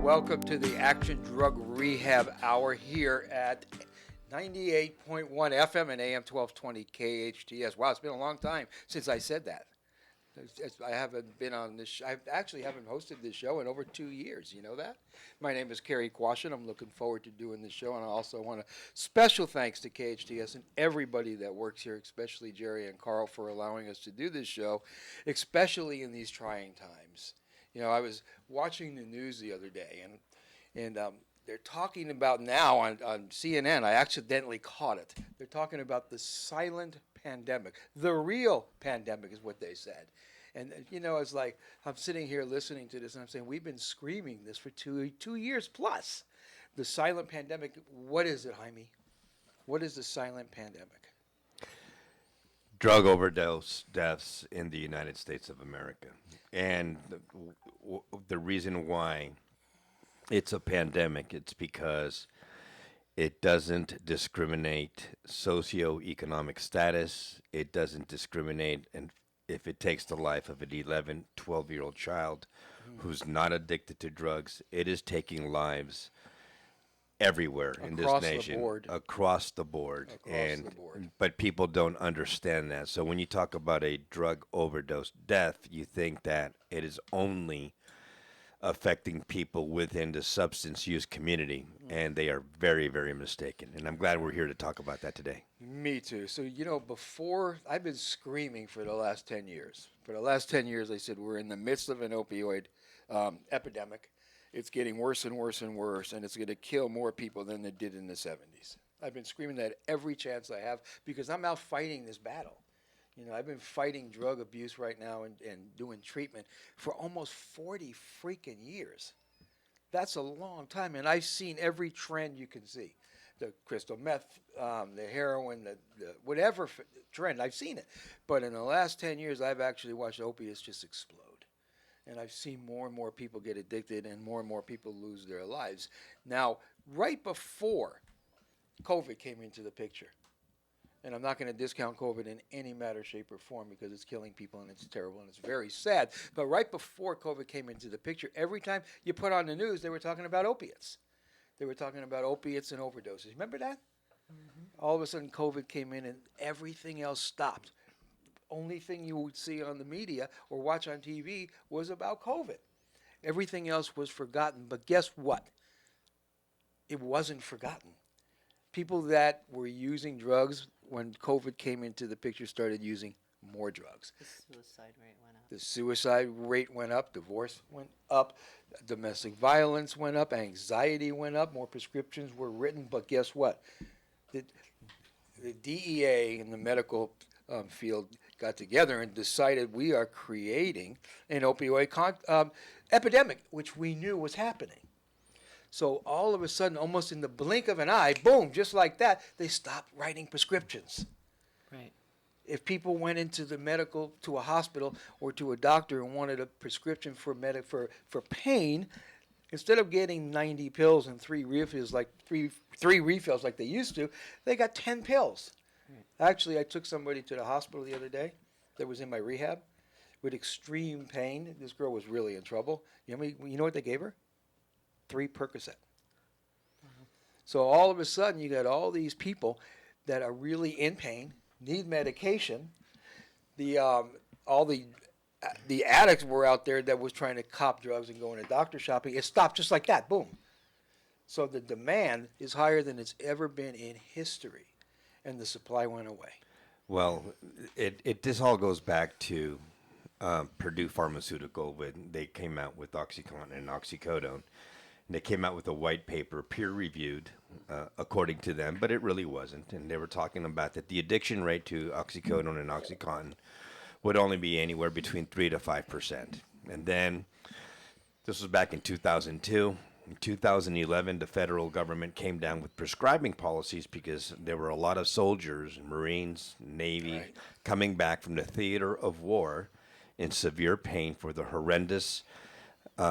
welcome to the Action Drug Rehab Hour here at 98.1 FM and AM 1220 KHTS. Wow, it's been a long time since I said that. I haven't been on this. I actually haven't hosted this show in over 2 years. You know that? My name is Cary Quashen. I'm looking forward to doing this show, and I also want to special thanks to KHTS and everybody that works here, especially Jerry and Carl for allowing us to do this show, especially in these trying times. You know, I was watching the news the other day, and they're talking about now on CNN. I accidentally caught it. They're talking about the silent pandemic. The real pandemic is what they said. And, you know, it's like I'm sitting here listening to this, and I'm saying we've been screaming this for two years plus. The silent pandemic, what is it, Jaime? What is the silent pandemic? Drug overdose deaths in the United States of America. And the reason why it's a pandemic, it's because it doesn't discriminate socioeconomic status. It doesn't discriminate and if it takes the life of an 11, 12-year-old child who's not addicted to drugs. It is taking lives everywhere in this nation, across the board. But people don't understand that. So when you talk about a drug overdose death, you think that it is only affecting people within the substance use community, and they are very, very mistaken. And I'm glad we're here to talk about that today. Me too. So, you know, before, I've been screaming for the last 10 years. For the last 10 years, I said we're in the midst of an opioid epidemic. It's getting worse and worse and worse, and it's going to kill more people than it did in the 70s. I've been screaming that every chance I have because I'm out fighting this battle. You know, I've been fighting drug abuse right now and doing treatment for almost 40 freaking years. That's a long time, and I've seen every trend you can see. The crystal meth, the heroin, the whatever trend, I've seen it. But in the last 10 years, I've actually watched opiates just explode. And I've seen more and more people get addicted and more people lose their lives. Now, right before COVID came into the picture, and I'm not going to discount COVID in any matter, shape, or form because it's killing people and it's terrible and it's very sad. But right before COVID came into the picture, every time you put on the news, they were talking about opiates. They were talking about opiates and overdoses. Remember that? Mm-hmm. All of a sudden, COVID came in and everything else stopped. Only thing you would see on the media or watch on TV was about COVID. Everything else was forgotten. But guess what? It wasn't forgotten. People that were using drugs when COVID came into the picture started using more drugs. The suicide rate went up. The suicide rate went up. Divorce went up. Domestic violence went up. Anxiety went up. More prescriptions were written. But guess what? The DEA and the medical field got together and decided we are creating an opioid epidemic, which we knew was happening. So all of a sudden, almost in the blink of an eye, boom, just like that, they stopped writing prescriptions. Right. If people went into to a hospital or to a doctor and wanted a prescription for pain, instead of getting 90 pills and three refills like they used to, they got 10 pills. Right. Actually, I took somebody to the hospital the other day that was in my rehab with extreme pain. This girl was really in trouble. You know what they gave her? 3 Percocet. Mm-hmm. So all of a sudden, you got all these people that are really in pain, need medication. All the addicts were out there that was trying to cop drugs and go into doctor shopping. It stopped just like that. Boom. So the demand is higher than it's ever been in history, and the supply went away. Well, this all goes back to Purdue Pharmaceutical when they came out with OxyContin and oxycodone. And they came out with a white paper, peer-reviewed, according to them, but it really wasn't. And they were talking about that the addiction rate to oxycodone and OxyContin would only be anywhere between 3 to 5%. And then, this was back in 2002. In 2011, the federal government came down with prescribing policies because there were a lot of soldiers, Marines, Navy, coming back from the theater of war in severe pain for the horrendous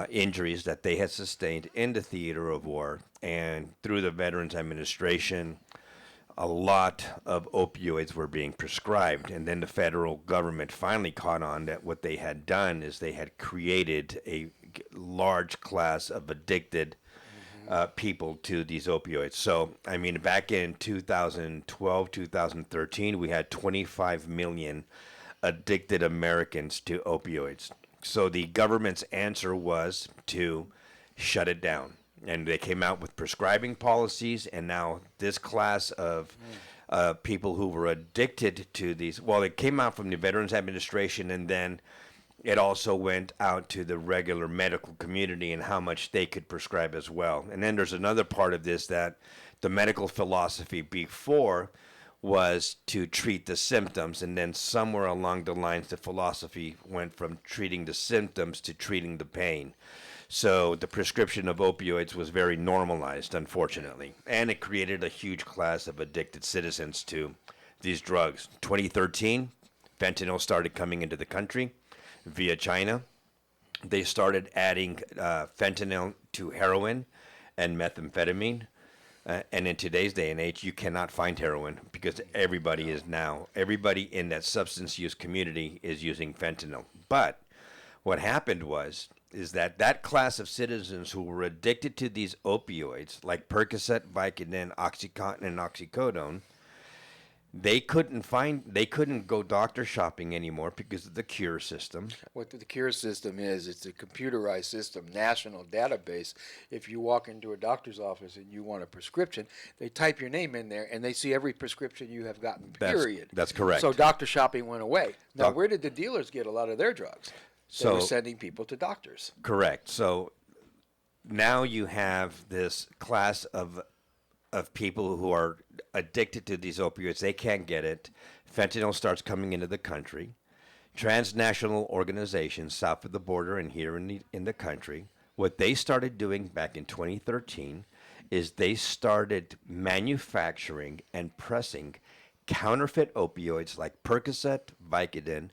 injuries that they had sustained in the theater of war. And through the Veterans Administration, a lot of opioids were being prescribed. And then the federal government finally caught on that what they had done is they had created a large class of addicted people to these opioids. So, I mean, back in 2012, 2013, we had 25 million addicted Americans to opioids. So the government's answer was to shut it down. And they came out with prescribing policies, and now this class of people who were addicted to these, well, it came out from the Veterans Administration, and then it also went out to the regular medical community and how much they could prescribe as well. And then there's another part of this that the medical philosophy before was to treat the symptoms, and then somewhere along the lines the philosophy went from treating the symptoms to treating the pain. So the prescription of opioids was very normalized, unfortunately, and it created a huge class of addicted citizens to these drugs. 2013, fentanyl started coming into the country via China. They started adding fentanyl to heroin and methamphetamine. And in today's day and age, you cannot find heroin because everybody in that substance use community is using fentanyl. But what happened is that class of citizens who were addicted to these opioids, like Percocet, Vicodin, OxyContin, and oxycodone, they couldn't go doctor shopping anymore because of the cure system. What the cure system is, it's a computerized system, national database. If you walk into a doctor's office and you want a prescription, they type your name in there and they see every prescription you have gotten, period. That's correct. So doctor shopping went away. Now, where did the dealers get a lot of their drugs? They were So sending people to doctors. correct. So now you have this class of people who are addicted to these opioids. They can't get it. Fentanyl starts coming into the country. Transnational organizations south of the border and here in the country, what they started doing back in 2013 is they started manufacturing and pressing counterfeit opioids like Percocet, Vicodin,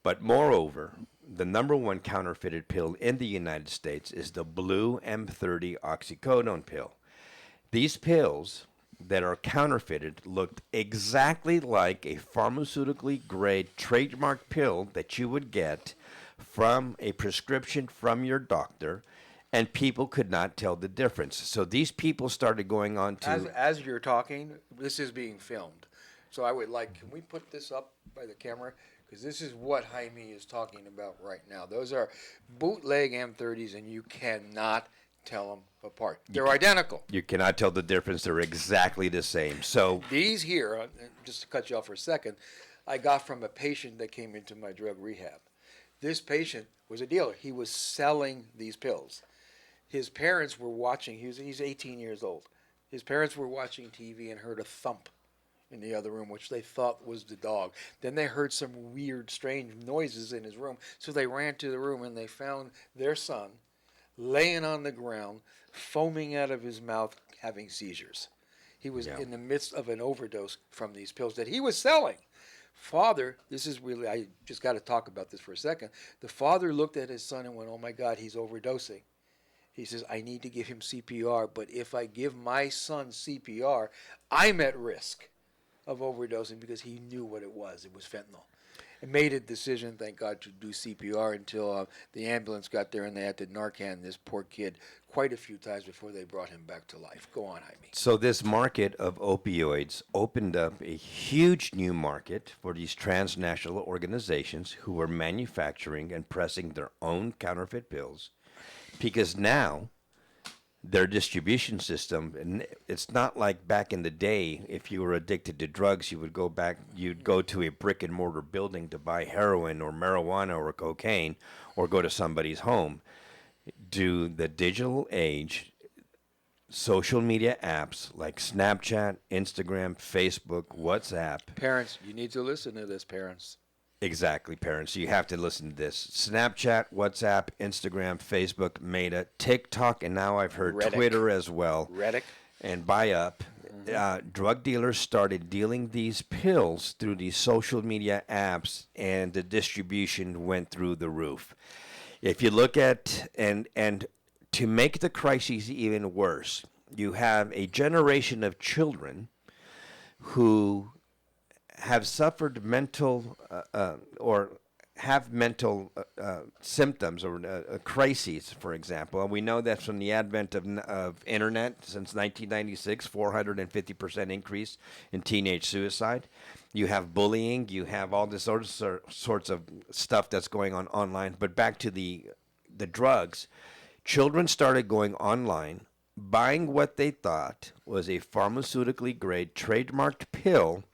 but moreover, the number one counterfeited pill in the United States is the blue M30 oxycodone pill. These pills that are counterfeited looked exactly like a pharmaceutically grade trademark pill that you would get from a prescription from your doctor, and people could not tell the difference. So these people started going on to... As you're talking, this is being filmed. So I would like, can we put this up by the camera? Because this is what Jaime is talking about right now. Those are bootleg M30s, and you cannot tell them apart. They're identical. You cannot tell the difference. They're exactly the same. So These here, just to cut you off for a second, I got from a patient that came into my drug rehab. This patient was a dealer. He was selling these pills. His parents were watching. He's 18 years old. His parents were watching TV and heard a thump in the other room, which they thought was the dog. Then they heard some weird, strange noises in his room. So they ran to the room and they found their son laying on the ground, foaming out of his mouth, having seizures. He was in the midst of an overdose from these pills that he was selling. Father, this is really, I just got to talk about this for a second. The father looked at his son and went, oh my God, he's overdosing. He says, I need to give him CPR, but if I give my son CPR, I'm at risk of overdosing, because he knew what it was. It was fentanyl. And made a decision, thank God, to do CPR until the ambulance got there and they had to Narcan this poor kid quite a few times before they brought him back to life. Go on, Jaime. So this market of opioids opened up a huge new market for these transnational organizations who were manufacturing and pressing their own counterfeit pills, because now their distribution system, and it's not like back in the day, if you were addicted to drugs, you'd go to a brick and mortar building to buy heroin or marijuana or cocaine, or go to somebody's home. Do the digital age, social media apps like Snapchat, Instagram, Facebook, WhatsApp. Parents, you need to listen to this, parents. Exactly, parents. You have to listen to this. Snapchat, WhatsApp, Instagram, Facebook, Meta, TikTok, and now I've heard Reddit. Twitter as well. Reddit. And buy up. Drug dealers started dealing these pills through these social media apps, and the distribution went through the roof. If you look at, and to make the crisis even worse, you have a generation of children who have suffered mental or have mental symptoms or crises, for example. And we know that from the advent of internet since 1996, 450% increase in teenage suicide. You have bullying. You have all this sorts of stuff that's going on online. But back to the drugs, children started going online, buying what they thought was a pharmaceutically grade trademarked pill,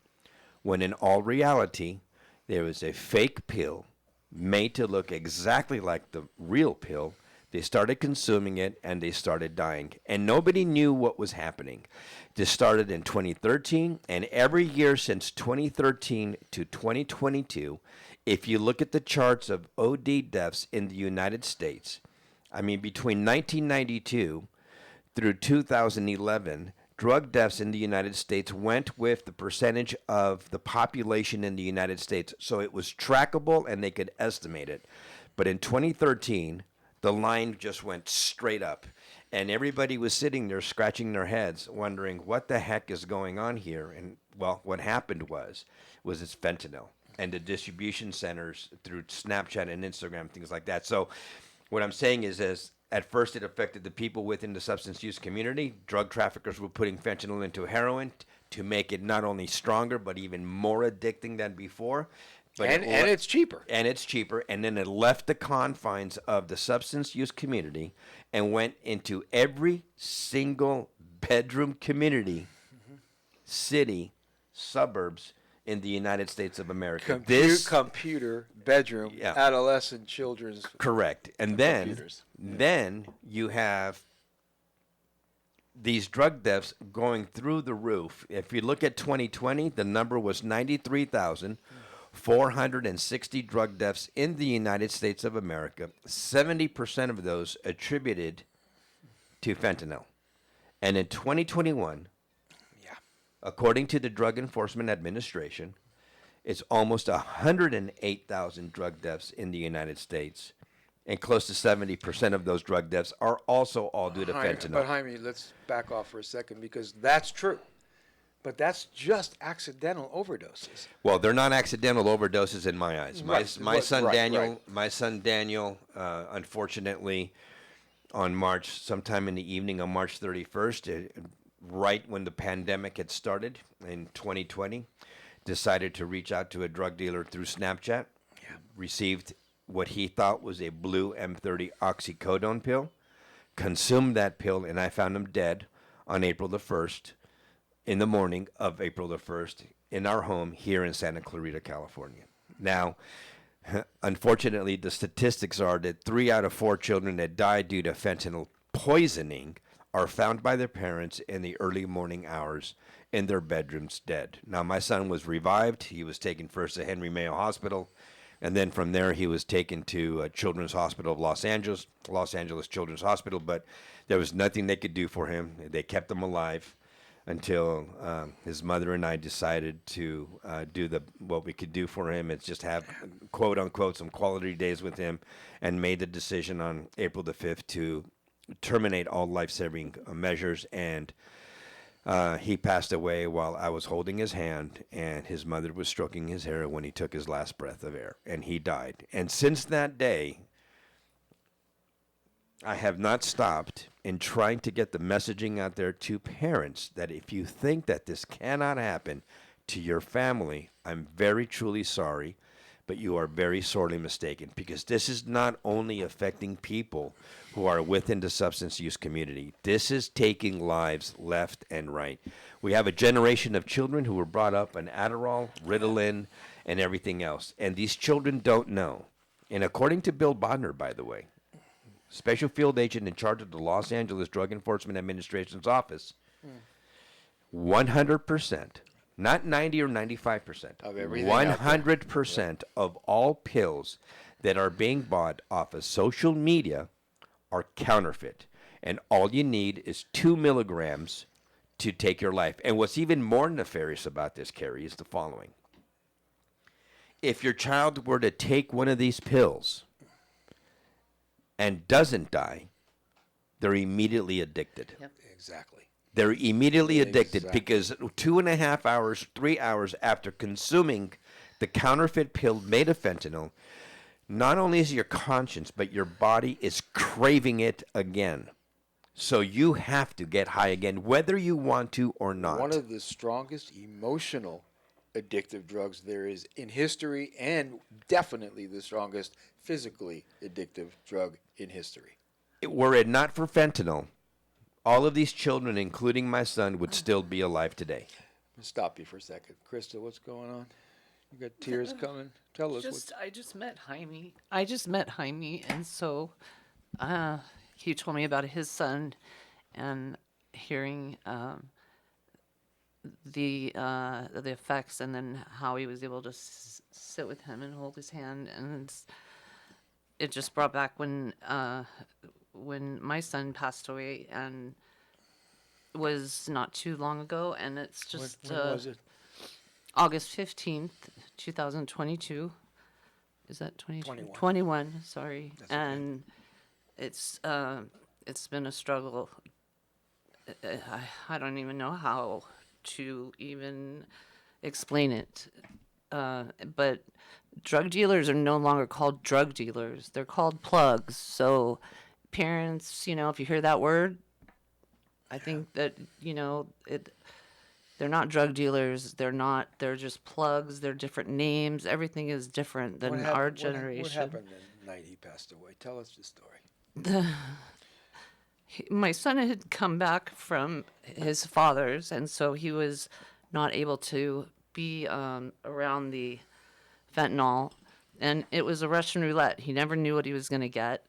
when in all reality, there was a fake pill made to look exactly like the real pill. They started consuming it and they started dying. And nobody knew what was happening. This started in 2013, and every year since 2013 to 2022, if you look at the charts of OD deaths in the United States, I mean, between 1992 through 2011, drug deaths in the United States went with the percentage of the population in the United States. So it was trackable and they could estimate it. But in 2013, the line just went straight up. And everybody was sitting there scratching their heads, wondering what the heck is going on here. And, well, what happened was it's fentanyl and the distribution centers through Snapchat and Instagram, things like that. So what I'm saying is at first, it affected the people within the substance use community. Drug traffickers were putting fentanyl into heroin to make it not only stronger, but even more addicting than before. But and it's cheaper. And it's cheaper. And then it left the confines of the substance use community and went into every single bedroom community, city, suburbs in the United States of America. Computer, bedroom, Yeah. adolescent, children's. Correct. And then you have these drug deaths going through the roof. If you look at 2020, the number was 93,460 drug deaths in the United States of America. 70% of those attributed to fentanyl. And in 2021, according to the Drug Enforcement Administration, it's almost 108,000 drug deaths in the United States, and close to 70% of those drug deaths are also all due to fentanyl. But Jaime, let's back off for a second, because that's true. But that's just accidental overdoses. Well, they're not accidental overdoses in my eyes. My son Daniel, unfortunately, sometime in the evening on March 31st, right when the pandemic had started in 2020, decided to reach out to a drug dealer through Snapchat, received what he thought was a blue M30 oxycodone pill, consumed that pill, and I found him dead on April the 1st, in the morning of April the 1st, in our home here in Santa Clarita, California. Now, unfortunately, the statistics are that 3 out of 4 children that die due to fentanyl poisoning are found by their parents in the early morning hours in their bedrooms dead. Now, my son was revived. He was taken first to Henry Mayo Hospital, and then from there he was taken to Children's Hospital of Los Angeles Children's Hospital, but there was nothing they could do for him. They kept him alive until his mother and I decided to do what we could do for him. It's just have, quote unquote, some quality days with him, and made the decision on April the 5th to terminate all life-saving measures, and he passed away while I was holding his hand, and his mother was stroking his hair when he took his last breath of air, and he died. And since that day, I have not stopped in trying to get the messaging out there to parents that if you think that this cannot happen to your family, I'm very truly sorry, but you are very sorely mistaken, because this is not only affecting people who are within the substance use community. This is taking lives left and right. We have a generation of children who were brought up on Adderall, Ritalin, and everything else, and these children don't know. And according to Bill Bodner, by the way, special field agent in charge of the Los Angeles Drug Enforcement Administration's office, 100%, not 90 or 95%, of everything out there. 100% of all pills that are being bought off of social media are counterfeit. And all you need is 2 milligrams to take your life. And what's even more nefarious about this, Cary, is the following. If your child were to take one of these pills and doesn't die, they're immediately addicted. Yep. Exactly. They're immediately addicted Exactly. because 2.5 hours, 3 hours after consuming the counterfeit pill made of fentanyl, not only is your conscience, but your body is craving it again. So you have to get high again, whether you want to or not. One of the strongest emotional addictive drugs there is in history, and definitely the strongest physically addictive drug in history. Were it not for fentanyl, all of these children, including my son, would still be alive today. I'll stop you for a second. Krista, what's going on? You got tears coming? Tell us what's... I just met Jaime. And so he told me about his son, and hearing the effects, and then how he was able to sit with him and hold his hand, and it just brought back when my son passed away, and it was not too long ago, and it's just When was it? August 15th, 2022. Is that 22? 21. 21, sorry. That's okay. And it's been a struggle. I don't even know how to even explain it. But drug dealers are no longer called drug dealers. They're called plugs. So parents, if you hear that word, I think that, they're not drug dealers. They're just plugs. They're different names. Everything is different than our generation. What happened the night he passed away? Tell us the story. My son had come back from his father's, and so he was not able to be around the fentanyl, and it was a Russian roulette. He never knew what he was going to get.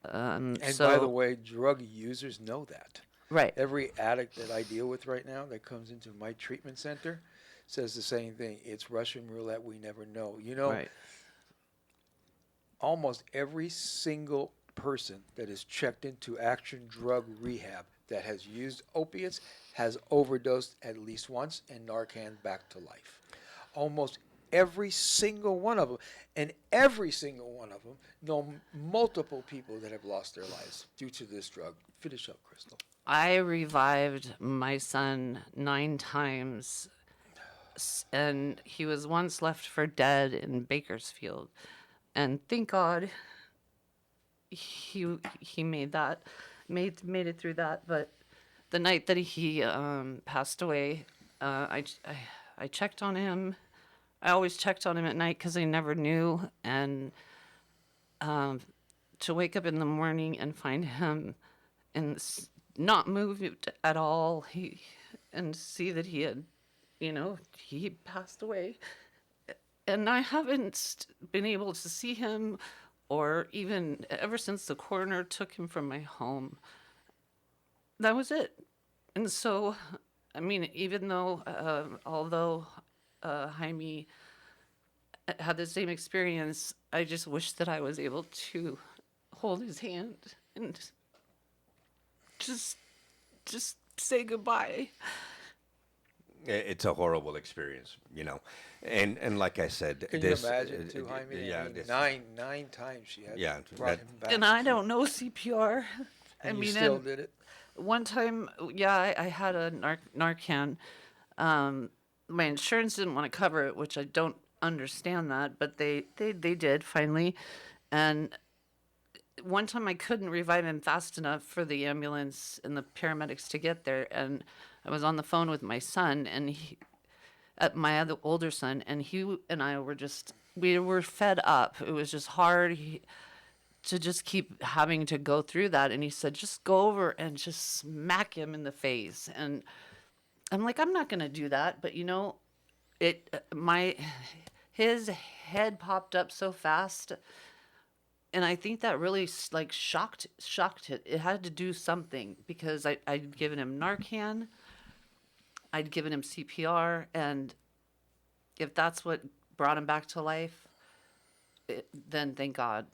And by the way, drug users know that. Right. Every addict that I deal with right now that comes into my treatment center says the same thing. It's Russian roulette. We never know. Right. Almost every single person that is checked into Action Drug Rehab that has used opiates has overdosed at least once and Narcan back to life. Almost every single one of them. And every single one of them know multiple people that have lost their lives due to this drug. Finish up, Crystal. I revived my son 9 times, and he was once left for dead in Bakersfield. And thank God he made it through that. But the night that he passed away, I checked on him. I always checked on him at night because I never knew. And to wake up in the morning and find him and not moved at all, and see that he had, he passed away. And I haven't been able to see him, or even ever since the coroner took him from my home. That was it. And so, I mean, even though, although Jaime had the same experience, I just wish that I was able to hold his hand and just say goodbye. It's a horrible experience, and like I said, Can you imagine, too, Jaime? Yeah, I mean, nine times she had brought him back. And I don't know CPR. And you still did it? One time, yeah, I had a Narcan. My insurance didn't want to cover it, which I don't understand that, but they did finally. And one time I couldn't revive him fast enough for the ambulance and the paramedics to get there, and I was on the phone with my son, and my other older son, and he and I we were fed up. It was just hard to just keep having to go through that. And he said, just go over and just smack him in the face. And I'm like, I'm not going to do that. But his head popped up so fast. And I think that really shocked it. It had to do something, because I'd given him Narcan, I'd given him CPR, and if that's what brought him back to life, then thank God.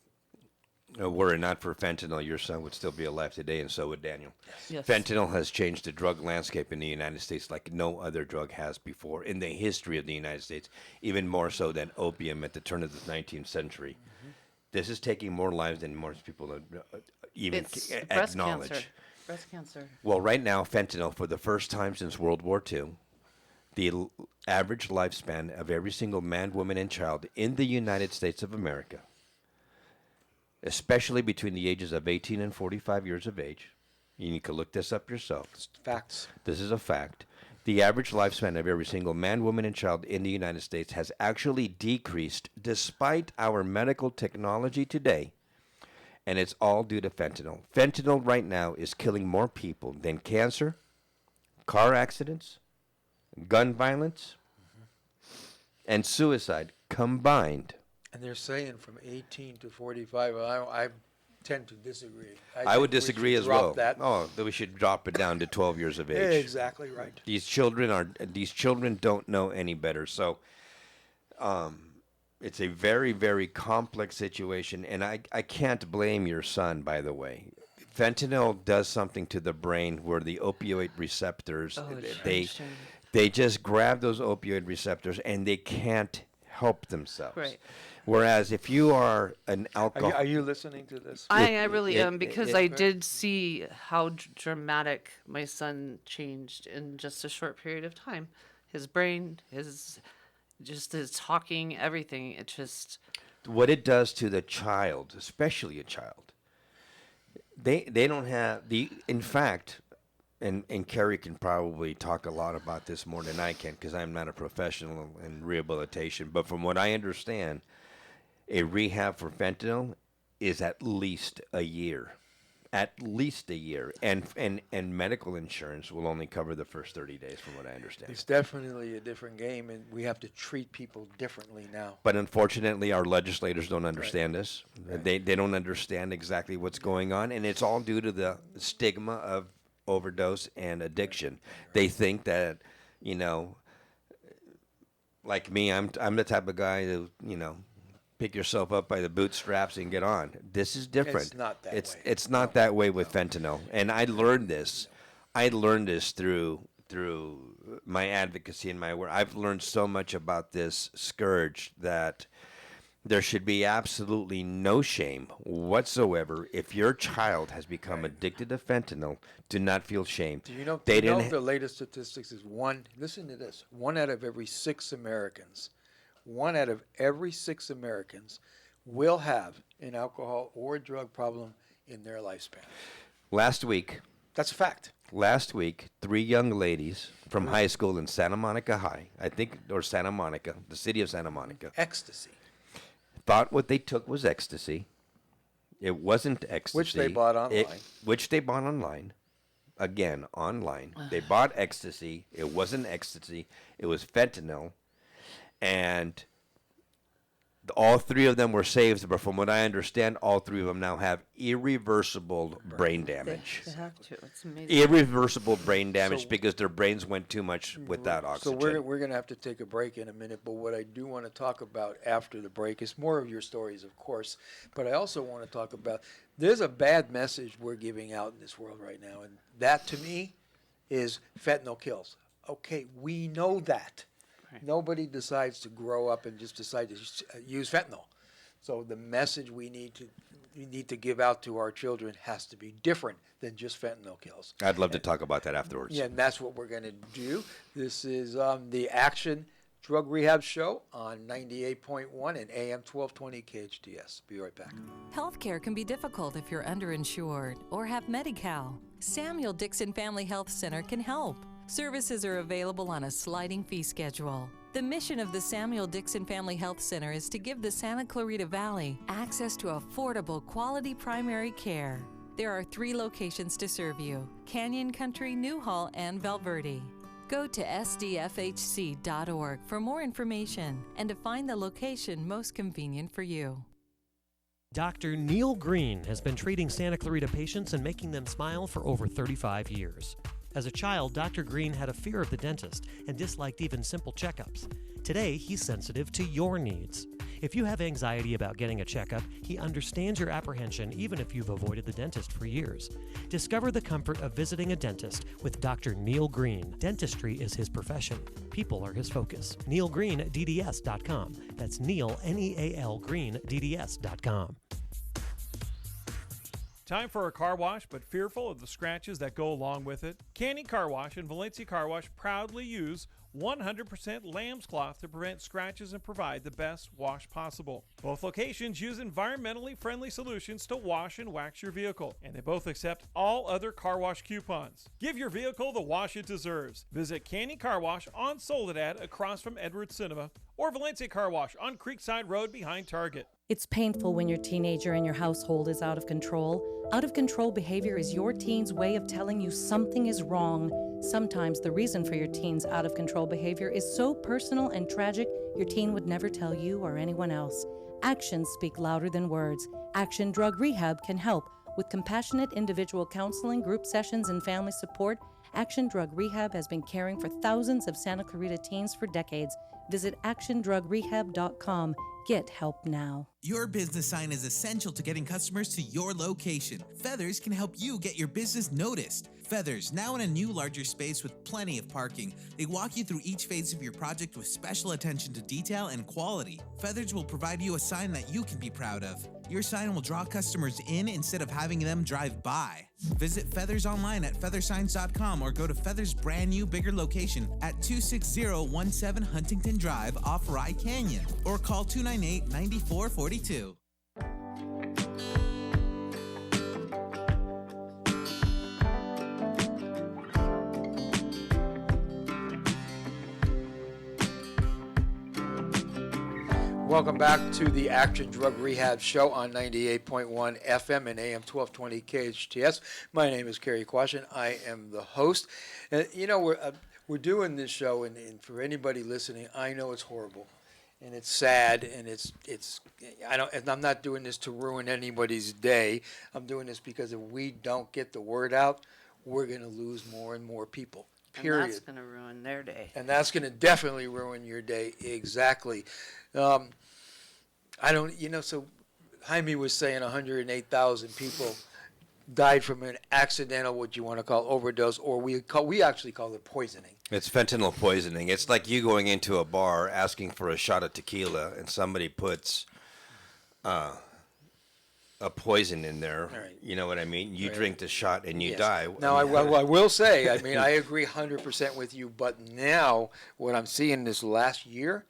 Were it not for fentanyl, your son would still be alive today, and so would Daniel. Yes. Fentanyl has changed the drug landscape in the United States like no other drug has before in the history of the United States, even more so than opium at the turn of the 19th century. Mm-hmm. This is taking more lives than most people even acknowledge. Breast cancer. Well, right now, fentanyl, for the first time since World War II, the average lifespan of every single man, woman, and child in the United States of America especially between the ages of 18 and 45 years of age. You can look this up yourself. Facts. This is a fact. The average lifespan of every single man, woman, and child in the United States has actually decreased despite our medical technology today. And it's all due to fentanyl. Fentanyl right now is killing more people than cancer, car accidents, gun violence, and suicide combined. And they're saying from 18 to 45. I tend to disagree. I would think we disagree should as drop well. That. Oh, that we should drop it down to 12 years of age. Exactly right. These children don't know any better. So, it's a very, very complex situation, and I can't blame your son, by the way. Fentanyl does something to the brain where the opioid receptors, they just grab those opioid receptors and they can't help themselves. Right. Whereas if you are an alcohol... Are you listening to this? I really am, because I did see how dramatic my son changed in just a short period of time. His brain, his talking, everything. It just... What it does to the child, especially a child, they don't have the... In fact, and Cary can probably talk a lot about this more than I can because I'm not a professional in rehabilitation, but from what I understand, a rehab for fentanyl is at least a year. At least a year. And medical insurance will only cover the first 30 days, from what I understand. It's definitely a different game, and we have to treat people differently now. But unfortunately, our legislators don't understand this. Right. They don't understand exactly what's going on, and it's all due to the stigma of overdose and addiction. Right. They think that, like me, I'm the type of guy that, pick yourself up by the bootstraps and get on. This is different. It's not that way. It's not that way with fentanyl. And I learned this. I learned this through my advocacy and my work. I've learned so much about this scourge that there should be absolutely no shame whatsoever. If your child has become addicted to fentanyl, do not feel shame. Do you know, the latest statistics is listen to this, 1 out of every 6 Americans, 1 out of every 6 Americans will have an alcohol or drug problem in their lifespan. Last week. That's a fact. Last week, 3 young ladies from high school in Santa Monica High, I think, or Santa Monica, the city of Santa Monica. Ecstasy. Thought what they took was ecstasy. It wasn't ecstasy. Which they bought online. Again, online. They bought ecstasy. It wasn't ecstasy. It was fentanyl. And all 3 of them were saved, but from what I understand, all 3 of them now have irreversible brain damage. They have to. It's amazing. Irreversible brain damage because their brains went too much without oxygen. So we're going to have to take a break in a minute, but what I do want to talk about after the break is more of your stories, of course, but I also want to talk about there's a bad message we're giving out in this world right now, and that to me is fentanyl kills. Okay, we know that. Right. Nobody decides to grow up and just decide to use fentanyl. So the message we need to give out to our children has to be different than just fentanyl kills. I'd love to talk about that afterwards. Yeah, and that's what we're going to do. This is the Action Drug Rehab Show on 98.1 and AM 1220 KHTS. Be right back. Healthcare can be difficult if you're underinsured or have Medi-Cal. Samuel Dixon Family Health Center can help. Services are available on a sliding fee schedule. The mission of the Samuel Dixon Family Health Center is to give the Santa Clarita Valley access to affordable, quality primary care. There are 3 locations to serve you: Canyon Country, Newhall, and Valverde. Go to sdfhc.org for more information and to find the location most convenient for you. Dr. Neil Green has been treating Santa Clarita patients and making them smile for over 35 years. As a child, Dr. Green had a fear of the dentist and disliked even simple checkups. Today, he's sensitive to your needs. If you have anxiety about getting a checkup, he understands your apprehension even if you've avoided the dentist for years. Discover the comfort of visiting a dentist with Dr. Neil Green. Dentistry is his profession. People are his focus. NeilGreenDDS.com. That's Neil, N-E-A-L, GreenDDS.com. Time for a car wash, but fearful of the scratches that go along with it? Canny Car Wash and Valencia Car Wash proudly use 100% lamb's cloth to prevent scratches and provide the best wash possible. Both locations use environmentally friendly solutions to wash and wax your vehicle, and they both accept all other car wash coupons. Give your vehicle the wash it deserves. Visit Canny Car Wash on Soledad across from Edwards Cinema, or Valencia Car Wash on Creekside Road behind Target. It's painful when your teenager in your household is out of control. Out of control behavior is your teen's way of telling you something is wrong. Sometimes the reason for your teen's out of control behavior is so personal and tragic, your teen would never tell you or anyone else. Actions speak louder than words. Action Drug Rehab can help. With compassionate individual counseling, group sessions, and family support, Action Drug Rehab has been caring for thousands of Santa Clarita teens for decades. Visit actiondrugrehab.com. Get help now. Your business sign is essential to getting customers to your location. Feathers can help you get your business noticed. Feathers, now in a new larger space with plenty of parking. They walk you through each phase of your project with special attention to detail and quality. Feathers will provide you a sign that you can be proud of. Your sign will draw customers in instead of having them drive by. Visit Feathers online at feathersigns.com or go to Feathers' brand new bigger location at 26017 Huntington Drive off Rye Canyon or call 298-9442. Welcome back to the Action Drug Rehab Show on 98.1 FM and AM 1220 KHTS. My name is Cary Quashen. I am the host. And, we're doing this show, and for anybody listening, I know it's horrible, and it's sad, and I'm not doing this to ruin anybody's day. I'm doing this because if we don't get the word out, we're going to lose more and more people. Period. And that's going to ruin their day. And that's going to definitely ruin your day. Exactly. So Jaime was saying 108,000 people died from an accidental, what you want to call overdose, or we actually call it poisoning. It's fentanyl poisoning. It's like you going into a bar asking for a shot of tequila, and somebody puts a poison in there. Right. You know what I mean? You Right. drink the shot and you Yes. die. Now, I will say, I agree 100% with you, but now what I'm seeing this last year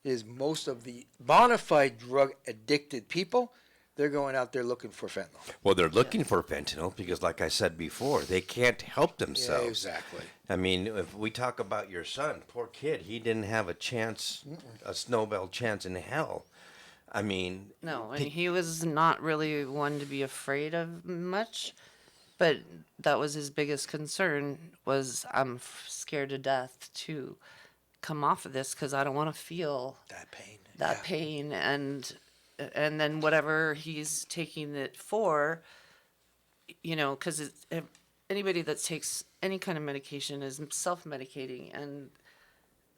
is most of the bona fide drug addicted people, they're going out there looking for fentanyl. Well, they're looking for fentanyl because, like I said before, they can't help themselves. Yeah, exactly. I mean, if we talk about your son, poor kid, he didn't have a chance, a snowball chance in hell. I mean... No, and he was not really one to be afraid of much, but that was his biggest concern, was I'm scared to death to come off of this because I don't want to feel That pain. that pain, and then whatever he's taking it for, because anybody that takes any kind of medication is self-medicating, and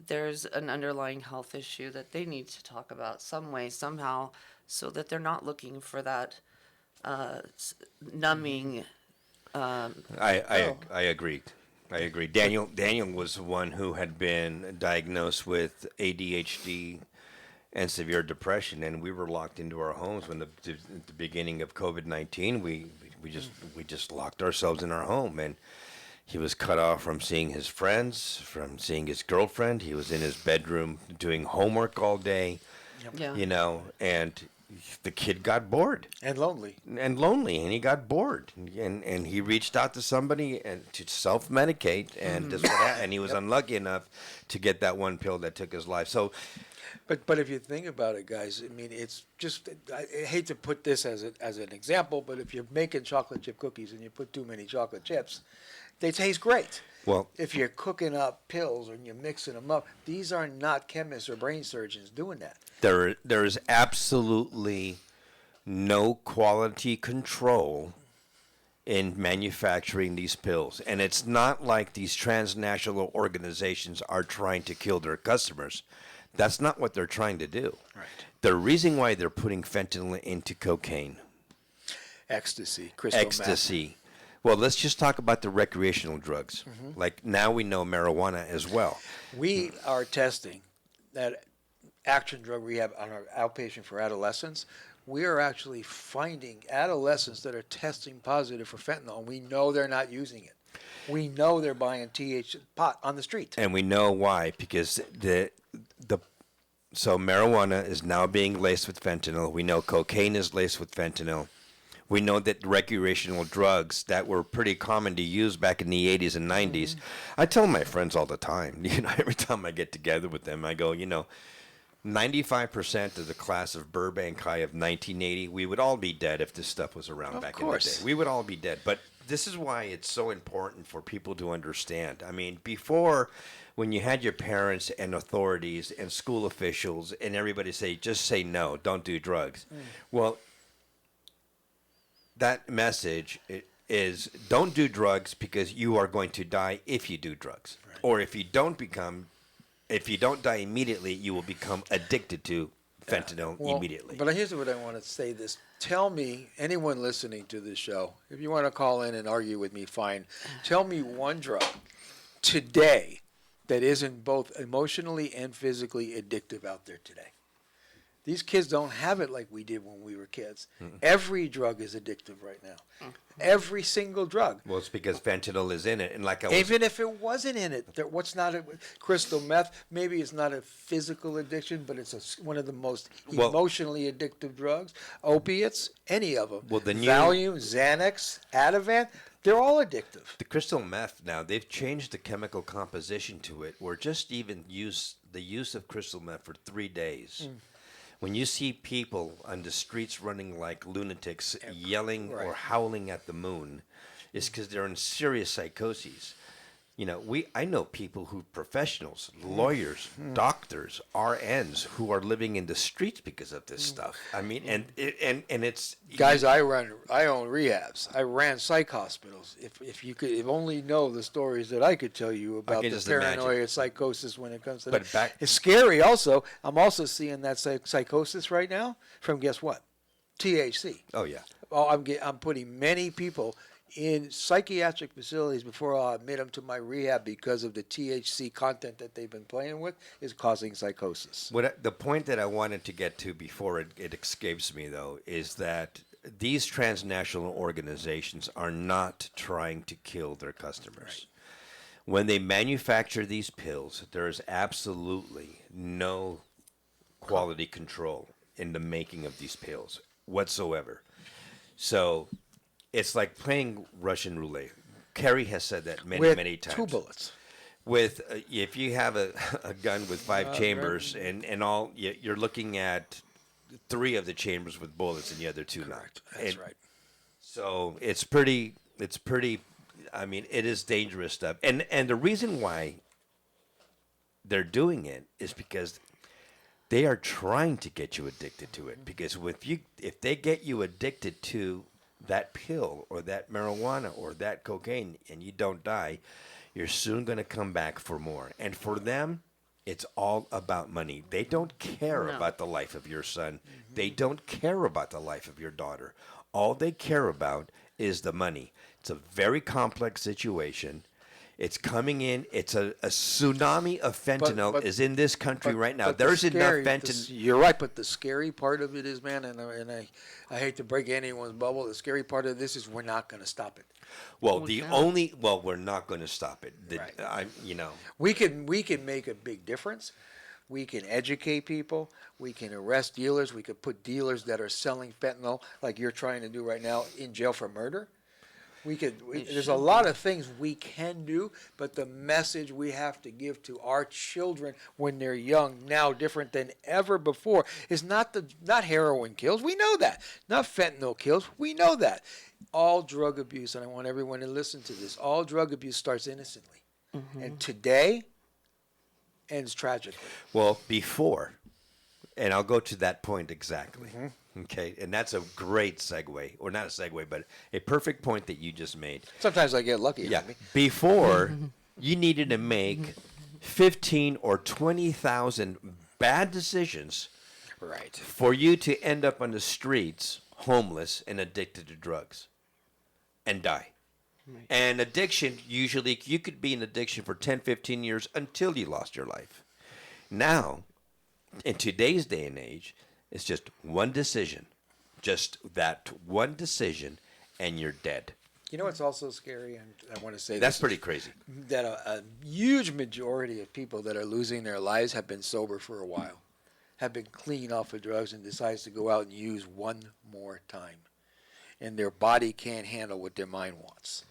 there's an underlying health issue that they need to talk about some way, somehow, so that they're not looking for that numbing. I agree. I agree. Daniel was the one who had been diagnosed with ADHD and severe depression, and we were locked into our homes when at the beginning of COVID-19. We just locked ourselves in our home, and he was cut off from seeing his friends, from seeing his girlfriend. He was in his bedroom doing homework all day, Yeah. and the kid got bored. And lonely. And he got bored. And he reached out to somebody and to self-medicate, and this and he was unlucky enough to get that one pill that took his life. So, But if you think about it, guys, it's just, I hate to put this as an example, but if you're making chocolate chip cookies and you put too many chocolate chips, they taste great. well, If you're cooking up pills and you're mixing them up, these are not chemists or brain surgeons doing that. there is absolutely no quality control in manufacturing these pills. And it's not like these transnational organizations are trying to kill their customers. That's not what they're trying to do. Right. The reason why they're putting fentanyl into cocaine, Ecstasy, crystal meth. ecstasy. Well, let's just talk about the recreational drugs. Like now we know marijuana as well. We are testing that Action Drug Rehab on our outpatient for adolescents. We are actually finding adolescents that are testing positive for fentanyl, and we know they're not using it. We know they're buying pot on the street. And we know why, because so marijuana is now being laced with fentanyl. We know cocaine is laced with fentanyl. We know that recreational drugs that were pretty common to use back in the 80s and 90s. I tell my friends all the time, every time I get together with them, I go, 95% of the class of Burbank High of 1980, we would all be dead if this stuff was around back in the day. We would all be dead. But this is why it's so important for people to understand. I mean, before, when you had your parents and authorities and school officials and everybody say, just say no, don't do drugs. Well, that message is don't do drugs because you are going to die if you do drugs. Right. Or if you don't die immediately, you will become addicted to fentanyl immediately. But here's what I want to say this. Tell me, anyone listening to this show, if you want to call in and argue with me, fine. Tell me one drug today that isn't both emotionally and physically addictive out there today. These kids don't have it like we did when we were kids. Every drug is addictive right now. Every single drug. Well, it's because fentanyl is in it, and even if it wasn't in it, crystal meth? Maybe it's not a physical addiction, but it's one of the most emotionally addictive drugs. Opiates, any of them. Well, Valium, Xanax, Ativan. They're all addictive. The crystal meth now, they've changed the chemical composition to it, where just even the use of crystal meth for 3 days. When you see people on the streets running like lunatics, yelling or howling at the moon, it's because they're in serious psychoses. I know people professionals, lawyers, doctors, RNs, who are living in the streets because of this stuff. I mean, and it's guys. I own rehabs. I ran psych hospitals. If you could only know the stories that I could tell you about the paranoia, psychosis when it comes to that. It's scary. Also, I'm also seeing that psychosis right now from guess what? THC. Oh yeah. Oh, I'm putting many people in psychiatric facilities before I'll admit them to my rehab because of the THC content that they've been playing with is causing psychosis. The point that I wanted to get to before it escapes me, though, is that these transnational organizations are not trying to kill their customers. Right. When they manufacture these pills, there is absolutely no quality control in the making of these pills whatsoever. So it's like playing Russian roulette. Cary has said that many times. 2 bullets. If you have a gun with 5 chambers and all, you're looking at 3 of the chambers with bullets and the other 2 not. That's right. So it's pretty. I mean, it is dangerous stuff. And the reason why they're doing it is because they are trying to get you addicted to it. Because if they get you addicted to that pill or that marijuana or that cocaine and you don't die, you're soon going to come back for more. And for them, it's all about money. They don't care about the life of your son. They don't care about the life of your daughter. All they care about is the money. It's a very complex situation. It's coming in. It's a tsunami of fentanyl is in this country right now. There's enough fentanyl. You're right, but the scary part of it is, man, and I hate to break anyone's bubble. The scary part of this is we're not going to stop it. Well, we're not going to stop it. Right. We can make a big difference. We can educate people. We can arrest dealers. We could put dealers that are selling fentanyl, like you're trying to do right now, in jail for murder. There's a lot of things we can do, but the message we have to give to our children when they're young, now different than ever before, is not heroin kills. We know that. Not fentanyl kills. We know that. All drug abuse, and I want everyone to listen to this, all drug abuse starts innocently. And today ends tragically. Well, before, and I'll go to that point exactly. Okay, and that's a great segue, or not a segue, but a perfect point that you just made. Sometimes I get lucky. Yeah, before you needed to make 15 or 20,000 bad decisions, right, for you to end up on the streets, homeless and addicted to drugs, and die. Right. And addiction, usually you could be in addiction for 10, 15 years until you lost your life. Now, in today's day and age, it's just one decision, just that one decision, and you're dead. You know what's also scary, and I want to say That's this, pretty crazy. that a huge majority of people that are losing their lives have been sober for a while, have been clean off of drugs, and decides to go out and use one more time, and their body can't handle what their mind wants.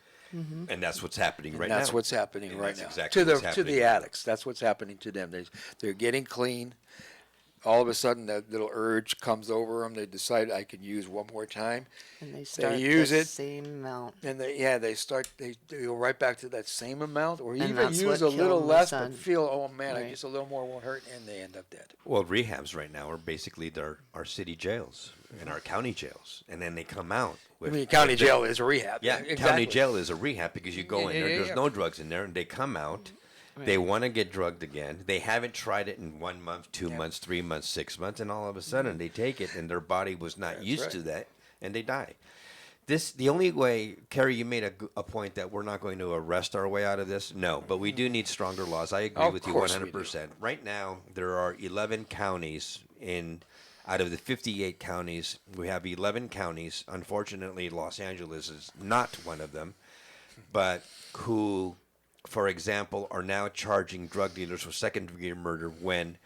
And that's what's happening And right now. that's what's happening And right that's now exactly to the what's happening the right now. addicts. That's what's happening to them. They're getting clean. All of a sudden, that little urge comes over them. They decide I can use one more time, And they start use the it. same amount. and they go right back to that same amount, or even that's use what a little killed my less, son. but feel, oh man, I Right. just a little more won't hurt, and they end up dead. Well, rehabs right now are basically our city jails and our county jails, and then they come out. I mean, county jail is a rehab. Yeah, exactly. county jail is a rehab because you go in Yeah, there. yeah, There's yeah. no drugs in there, and they come out. They want to get drugged again. They haven't tried it in 1 month, 2 months, 3 months, 6 months, and all of a sudden they take it, and their body was not used to that, and they die. The only way, Cary, you made a point that we're not going to arrest our way out of this. No, but we do need stronger laws. I agree Of with you course we do. 100%. Right now, there are 11 counties out of the 58 counties. We have 11 counties. Unfortunately, Los Angeles is not one of them, but who, for example, are now charging drug dealers for second-degree murder when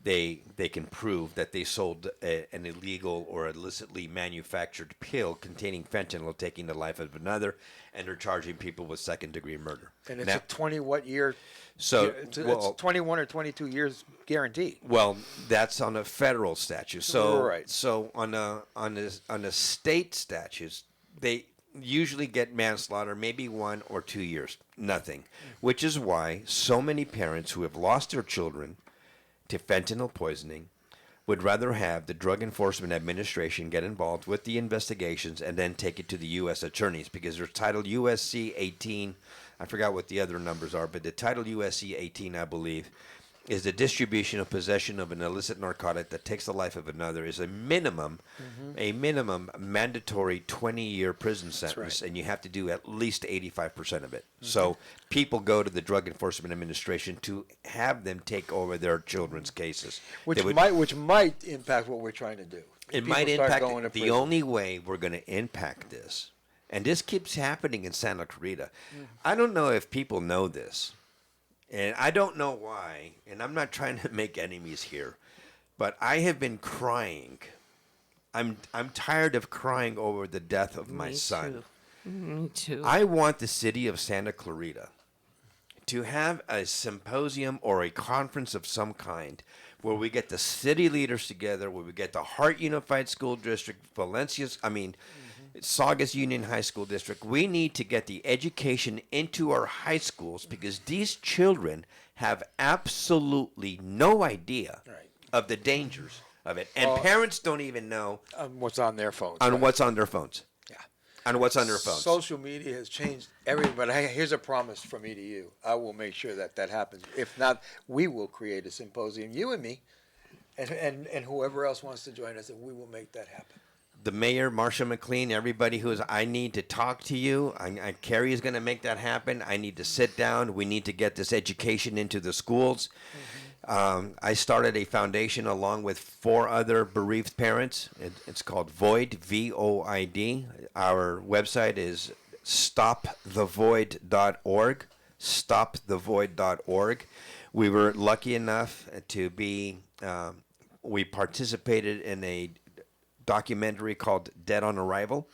they can prove that they sold an illegal or illicitly manufactured pill containing fentanyl, taking the life of another, and they're charging people with second-degree murder. And it's Now- a 20 year? So, it's well- 21 or 22 years guaranteed. Well, that's on a federal statute. So, Right. So on a state statutes, they usually get manslaughter, maybe 1 or 2 years, nothing. Which is why so many parents who have lost their children to fentanyl poisoning would rather have the Drug Enforcement Administration get involved with the investigations and then take it to the U.S. attorneys, because there's Title USC 18. I forgot what the other numbers are, but the Title USC 18, I believe, is the distribution or possession of an illicit narcotic that takes the life of another is a minimum mandatory 20-year prison sentence, and you have to do at least 85% of it. So people go to the Drug Enforcement Administration to have them take over their children's cases. Which They would- might impact what we're trying to do. it People might start impact going to the prison. only way we're going to impact this, and this keeps happening in Santa Clarita. I don't know if people know this, and I don't know why, and I'm not trying to make enemies here, but I have been crying. I'm tired of crying over the death of my Me son. too. Me too. I want the city of Santa Clarita to have a symposium or a conference of some kind where we get the city leaders together, where we get the Hart Unified School District, Saugus Union High School District. We need to get the education into our high schools because these children have absolutely no idea of the dangers of it. And parents don't even know What's on their phones. on right. what's on their phones. Yeah. On what's on their phones. Social media has changed everything, but here's a promise from me to you. I will make sure that happens. If not, we will create a symposium, you and me, and whoever else wants to join us, and we will make that happen. The mayor, Marsha McLean, everybody I need to talk to you. Cary is going to make that happen. I need to sit down. We need to get this education into the schools. I started a foundation along with 4 other bereaved parents. It's called Void, VOID. Our website is stopthevoid.org, stopthevoid.org. We were lucky enough to be, we participated in a documentary called Dead on Arrival.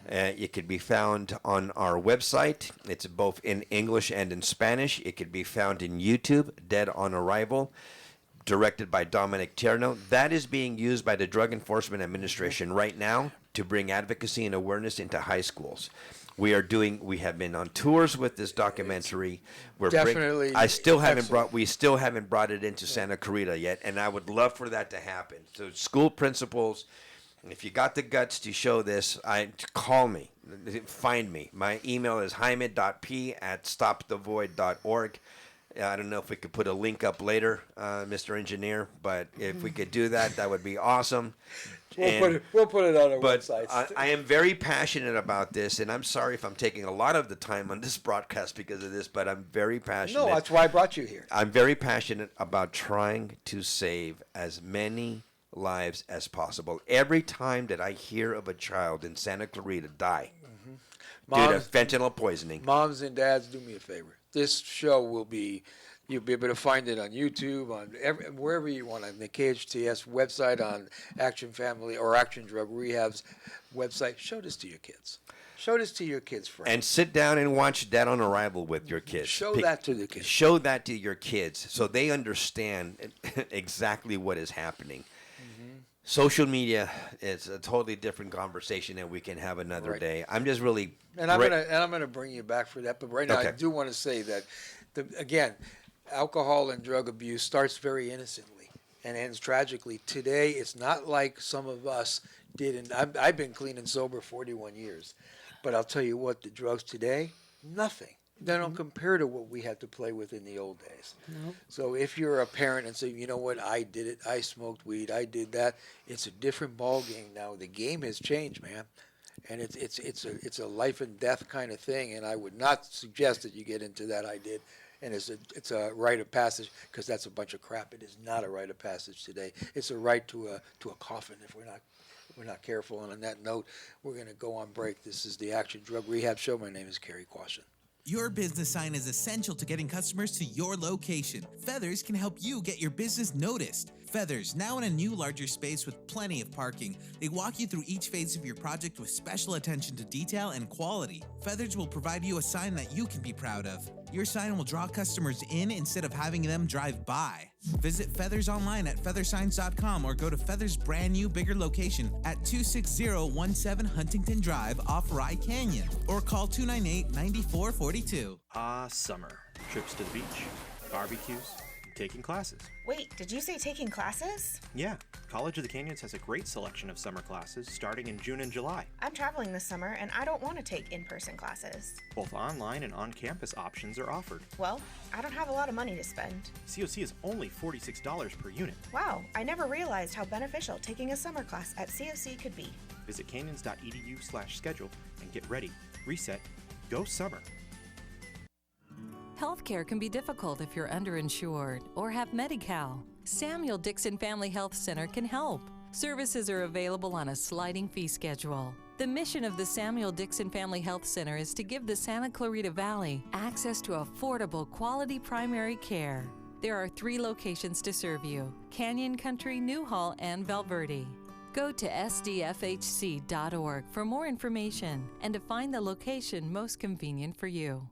It could be found on our website. It's both in English and in Spanish. It could be found in YouTube, Dead on Arrival, directed by Dominic Tierno. That is being used by the Drug Enforcement Administration right now to bring advocacy and awareness into high schools. We have been on tours with this documentary. We still haven't brought it into Santa Clarita yet, and I would love for that to happen. So school principals, if you got the guts to show this, call me, find me. My email is jaime.p@stopthevoid.org. I don't know if we could put a link up later, Mr. Engineer, but if we could do that, that would be awesome. We'll put it on our But website. I am very passionate about this, and I'm sorry if I'm taking a lot of the time on this broadcast because of this, but I'm very passionate. No, that's why I brought you here. I'm very passionate about trying to save as many lives as possible. Every time that I hear of a child in Santa Clarita die, due to Moms, fentanyl poisoning. moms and dads, do me a favor. This show will be, you'll be able to find it on YouTube, wherever you want, on the KHTS website, on Action Family or Action Drug Rehab's website. Show this to your kids. Show this to your kids' friends. And sit down and watch Dead on Arrival with your kids. Show that to the kids. Show that to your kids so they understand exactly what is happening. Social media is a totally different conversation, and we can have another day. I'm just really And I'm gonna bring you back for that. But right now, I Okay. do want to say that, again, alcohol and drug abuse starts very innocently and ends tragically. Today, it's not like some of us did. And I've been clean and sober 41 years, but I'll tell you what: the drugs today, nothing. They don't compare to what we had to play with in the old days. So if you're a parent and say, you know what, I did it, I smoked weed, I did that, it's a different ball game now. The game has changed, man, and it's a life and death kind of thing. And I would not suggest that you get into that. I did, and it's a rite of passage, because that's a bunch of crap. It is not a rite of passage today. It's a right to a coffin if we're not careful. And on that note, we're going to go on break. This is the Action Drug Rehab Show. My name is Cary Quashen. Your business sign is essential to getting customers to your location. Feathers can help you get your business noticed. Feathers, now in a new larger space with plenty of parking. They walk you through each phase of your project with special attention to detail and quality. Feathers will provide you a sign that you can be proud of. Your sign will draw customers in instead of having them drive by. Visit Feathers online at feathersigns.com or go to Feathers' brand new bigger location at 26017 Huntington Drive off Rye Canyon or call 298-9442. Summer. Trips to the beach, barbecues, taking classes. Wait, did you say taking classes? Yeah, College of the Canyons has a great selection of summer classes starting in June and July. I'm traveling this summer and I don't want to take in-person classes. Both online and on-campus options are offered. Well, I don't have a lot of money to spend. COC is only $46 per unit. Wow, I never realized how beneficial taking a summer class at COC could be. Visit canyons.edu/schedule and get ready. Reset. Go summer. Healthcare can be difficult if you're underinsured or have Medi-Cal. Samuel Dixon Family Health Center can help. Services are available on a sliding fee schedule. The mission of the Samuel Dixon Family Health Center is to give the Santa Clarita Valley access to affordable, quality primary care. There are 3 locations to serve you: Canyon Country, Newhall, and Valverde. Go to sdfhc.org for more information and to find the location most convenient for you.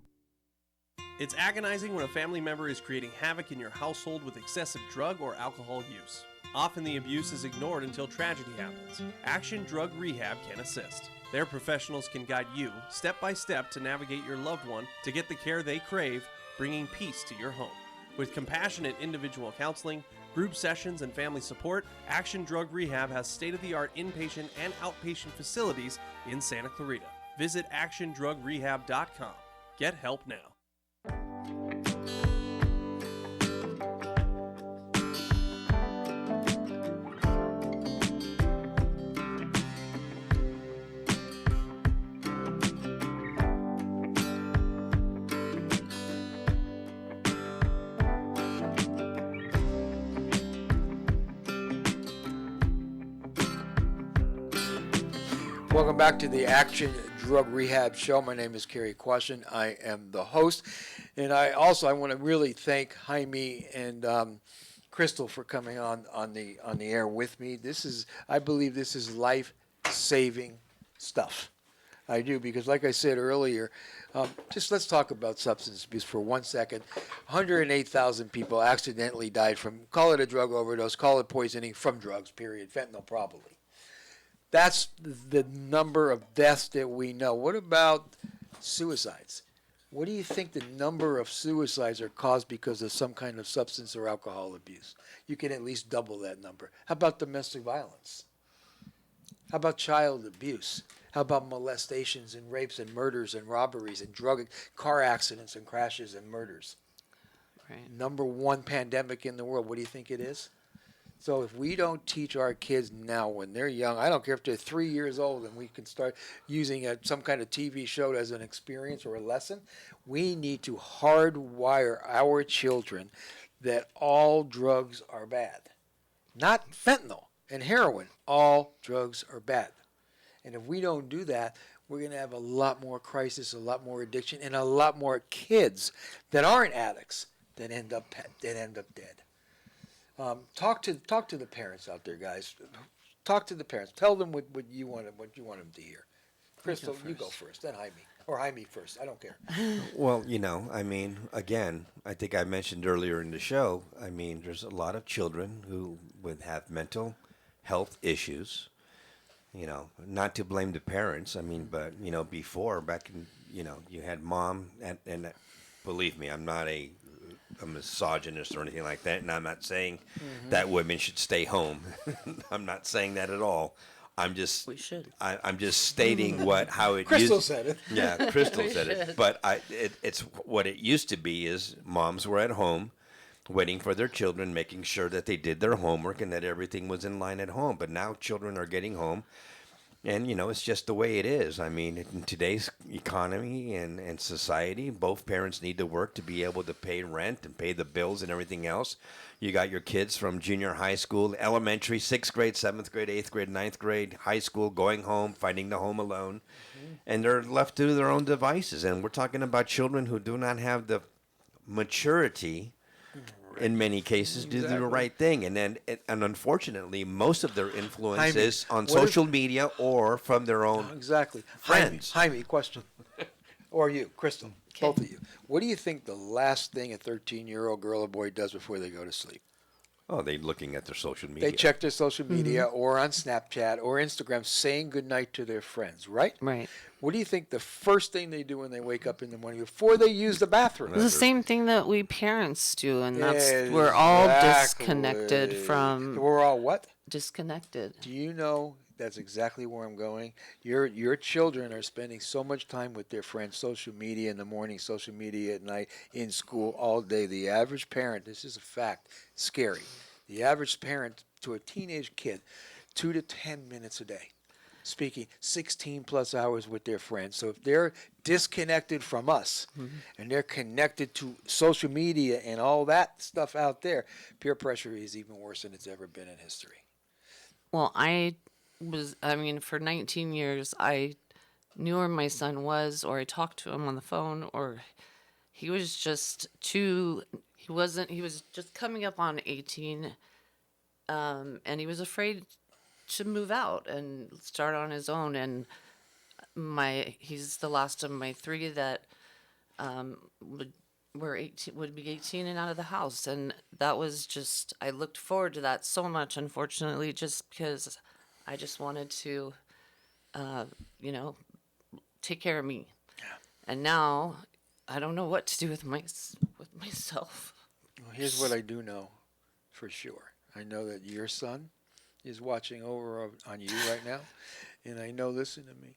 It's agonizing when a family member is creating havoc in your household with excessive drug or alcohol use. Often the abuse is ignored until tragedy happens. Action Drug Rehab can assist. Their professionals can guide you step by step to navigate your loved one to get the care they crave, bringing peace to your home. With compassionate individual counseling, group sessions, and family support, Action Drug Rehab has state-of-the-art inpatient and outpatient facilities in Santa Clarita. Visit actiondrugrehab.com. Get help now. Welcome back to the Action Drug Rehab Show. My name is Cary Quashen. I am the host, and I want to really thank Jaime and Christal for coming on the air with me. I believe this is life-saving stuff. I do, because like I said earlier, just let's talk about substance abuse for 1 second. 108,000 people accidentally died from, call it a drug overdose, call it poisoning from drugs, period, fentanyl probably. That's the number of deaths that we know. What about suicides? What do you think the number of suicides are caused because of some kind of substance or alcohol abuse? You can at least double that number. How about domestic violence? How about child abuse? How about molestations and rapes and murders and robberies and car accidents and crashes and murders? Right. Number 1 pandemic in the world. What do you think it is? So if we don't teach our kids now when they're young, I don't care if they're 3 years old and we can start using some kind of TV show as an experience or a lesson, we need to hardwire our children that all drugs are bad. Not fentanyl and heroin. All drugs are bad. And if we don't do that, we're going to have a lot more crisis, a lot more addiction, and a lot more kids that aren't addicts that end up dead. Talk to the parents out there, guys. Talk to the parents. Tell them what you want them to hear. Christal, you go first, then Jaime. Or Jaime first. I don't care. Well, I mean, again, I think I mentioned earlier in the show, I mean, there's a lot of children who would have mental health issues, not to blame the parents. I mean, but, before, back in, you had mom, and believe me, I'm not a misogynist or anything like that, and I'm not saying that women should stay home. I'm not saying that at all. I'm just I'm just stating how it Christal used. said it. Yeah, Christal said it. But it's what it used to be is moms were at home waiting for their children, making sure that they did their homework and that everything was in line at home. But now children are getting home, and it's just the way it is. I mean, in today's economy and society, both parents need to work to be able to pay rent and pay the bills and everything else. You got your kids from junior high school, elementary, 6th grade, 7th grade, 8th grade, 9th grade, high school, going home, finding the home alone. And they're left to their own devices. And we're talking about children who do not have the maturity, in many cases, to do the right thing. And unfortunately, most of their influence is on social media or from their own friends. Jaime, question. Or you, Christal, both of you. What do you think the last thing a 13-year-old girl or boy does before they go to sleep? Oh, they're looking at their social media. They check their social media or on Snapchat or Instagram saying goodnight to their friends, right? Right. What do you think the first thing they do when they wake up in the morning before they use the bathroom? It's the same thing that we parents do, and that's we're all disconnected from. We're all what? Disconnected. Do you know that's exactly where I'm going? Your children are spending so much time with their friends, social media in the morning, social media at night, in school all day. The average parent, this is a fact, scary. The average parent to a teenage kid, 2 to 10 minutes a day, speaking 16 plus hours with their friends. So if they're disconnected from us and they're connected to social media and all that stuff out there, peer pressure is even worse than it's ever been in history. Well, for 19 years, I knew where my son was, or I talked to him on the phone, or he was just he was just coming up on 18, and he was afraid to move out and start on his own. And he's the last of my 3 that would be 18 and out of the house. And that was just, I looked forward to that so much, unfortunately, just because I just wanted to, take care of me. Yeah. And now I don't know what to do with myself. Well, here's what I do know for sure. I know that your son is watching over on you right now. And I know, listen to me,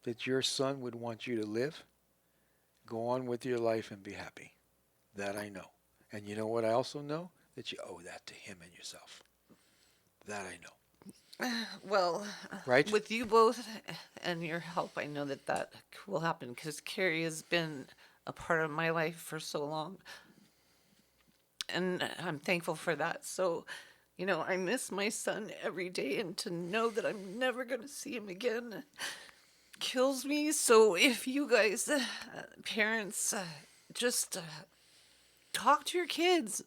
that your son would want you to live, go on with your life, and be happy. That I know. And you know what I also know? That you owe that to him and yourself. That I know. Well, right? With you both and your help, I know that will happen, because Cary has been a part of my life for so long. And I'm thankful for that. So, I miss my son every day, and to know that I'm never going to see him again kills me. So if you guys, parents, just talk to your kids,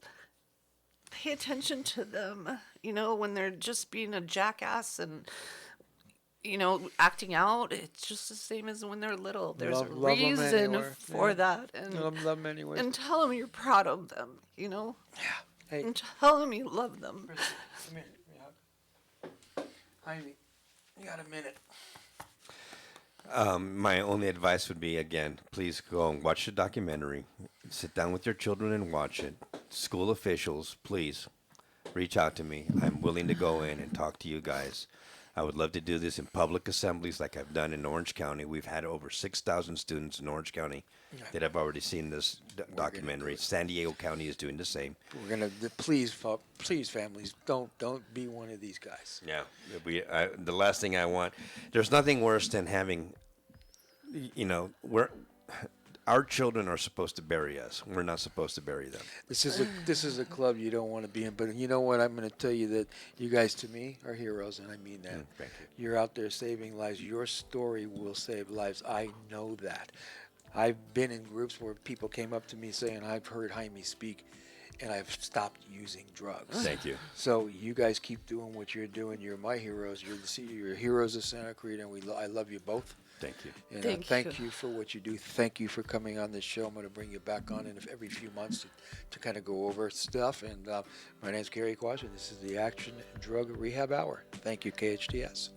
pay attention to them, when they're just being a jackass and, acting out. It's just the same as when they're little. There's a reason for that. And love them anyway. And tell them you're proud of them, Yeah. Hey. And tell them you love them. Come here. Jaime, you got a minute. My only advice would be, again, please go and watch the documentary. Sit down with your children and watch it. School officials, please reach out to me. I'm willing to go in and talk to you guys. I would love to do this in public assemblies like I've done in Orange County. We've had over 6,000 students in Orange County that have already seen this documentary. San Diego County is doing the same. We're going to, please, families, don't be one of these guys. Yeah. The last thing I want, there's nothing worse than having, our children are supposed to bury us. We're not supposed to bury them. This is a club you don't want to be in. But you know what? I'm going to tell you that you guys, to me, are heroes, and I mean that. Thank you. You're out there saving lives. Your story will save lives. I know that. I've been in groups where people came up to me saying, "I've heard Jaime speak, and I've stopped using drugs." Thank you. So you guys keep doing what you're doing. You're my heroes. You're heroes of Santa Cruz, and I love you both. Thank you. And Thank thank you for what you do. Thank you for coming on this show. I'm going to bring you back on every few months to kind of go over stuff. And my name's Cary Quashen. This is the Action Drug Rehab Hour. Thank you, KHTS.